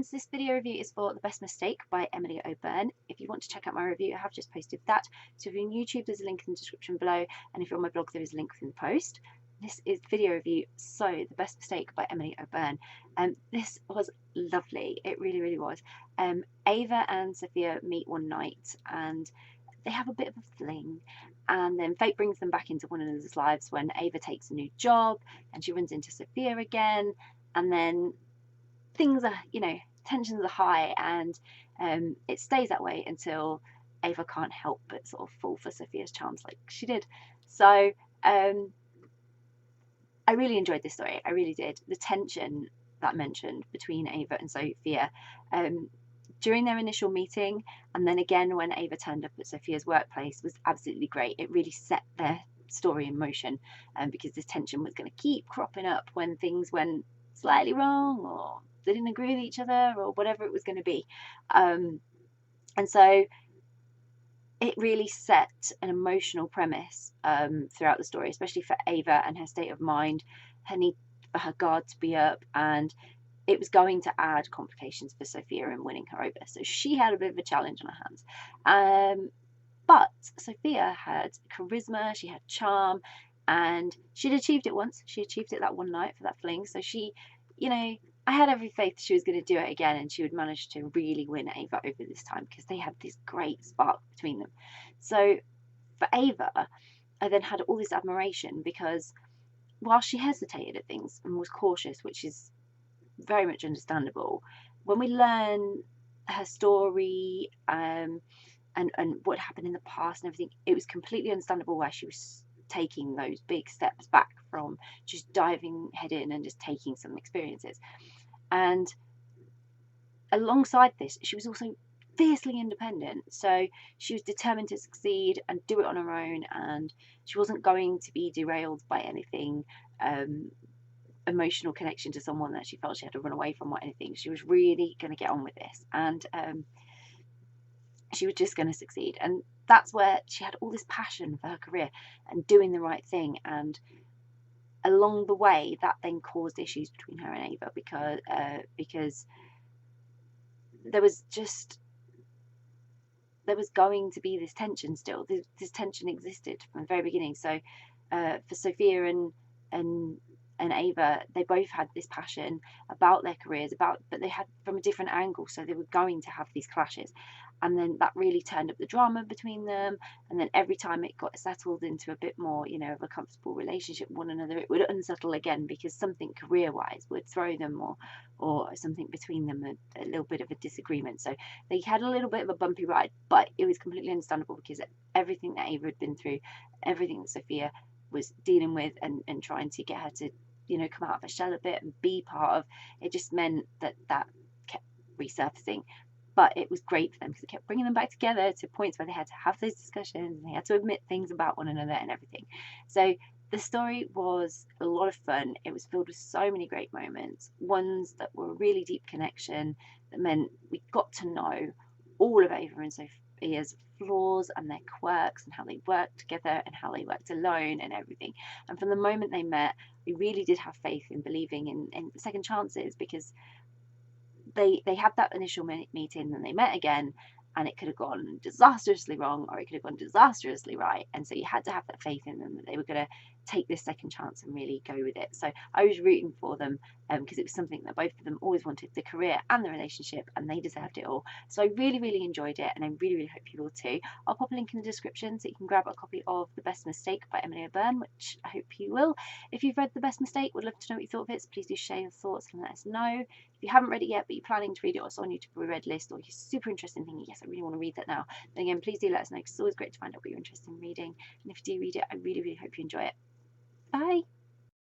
friends, this video review is for The Best Mistake by Emily O'Byrne. If you want to check out my review, I have just posted that. So if you're on YouTube, there's a link in the description below, and if you're on my blog, there is a link within the post. This is video review, so The Best Mistake by Emily O'Byrne. This was lovely. It really, really was. Ava and Sophia meet one night and they have a bit of a fling, and then fate brings them back into one another's lives when Ava takes a new job and she runs into Sophia again, and then things are, tensions are high, and it stays that way until Ava can't help but sort of fall for Sophia's charms like she did. So I really enjoyed this story. I really did. The tension that mentioned between Ava and Sophia during their initial meeting, and then again when Ava turned up at Sophia's workplace, was absolutely great. It really set their story in motion, because this tension was going to keep cropping up when things went slightly wrong, or they didn't agree with each other, or whatever it was going to be. And so it really set an emotional premise throughout the story, especially for Ava and her state of mind, her need for her guard to be up, and it was going to add complications for Sophia in winning her over. So she had a bit of a challenge on her hands. But Sophia had charisma, she had charm, and she'd achieved it once. She achieved it that one night for that fling. So she, I had every faith she was going to do it again, and she would manage to really win Ava over this time, because they had this great spark between them. So for Ava, I then had all this admiration, because while she hesitated at things and was cautious, which is very much understandable, when we learn her story and what happened in the past and everything, it was completely understandable why she was taking those big steps back from just diving head in and just taking some experiences. And alongside this, she was also fiercely independent. So she was determined to succeed and do it on her own, and she wasn't going to be derailed by anything emotional connection to someone that she felt she had to run away from or anything. She was really going to get on with this, and she was just going to succeed. And that's where she had all this passion for her career and doing the right thing. And along the way, that then caused issues between her and Ava, because there was going to be this tension still. This tension existed from the very beginning. So for Sophia and Ava, they both had this passion about their careers, but they had from a different angle, so they were going to have these clashes. And then that really turned up the drama between them, and then every time it got settled into a bit more, of a comfortable relationship with one another, it would unsettle again, because something career-wise would throw them, or something between them, a little bit of a disagreement. So they had a little bit of a bumpy ride, but it was completely understandable, because everything that Ava had been through, everything that Sophia was dealing with and trying to get her to come out of her shell a bit and be part of, it just meant that kept resurfacing. But it was great for them, because it kept bringing them back together to points where they had to have those discussions and they had to admit things about one another and everything. So the story was a lot of fun. It was filled with so many great moments, ones that were a really deep connection, that meant we got to know all of Ava and Sophia's flaws and their quirks, and how they worked together and how they worked alone and everything. And from the moment they met, we really did have faith in believing in second chances, because they had that initial meeting, and they met again, and it could have gone disastrously wrong, or it could have gone disastrously right. And so you had to have that faith in them that they were going to take this second chance and really go with it. So I was rooting for them, because it was something that both of them always wanted, the career and the relationship, and they deserved it all. So I really, really enjoyed it, and I really, really hope you will too. I'll pop a link in the description so you can grab a copy of The Best Mistake by Emily O'Byrne, which I hope you will. If you've read The Best Mistake, would love to know what you thought of it, so please do share your thoughts and let us know. If you haven't read it yet, but you're planning to read it, or it's on your to be read list, or you're super interested in thinking, yes, I really want to read that now, then again, please do let us know, because it's always great to find out what you're interested in reading. And if you do read it, I really, really hope you enjoy it. Bye.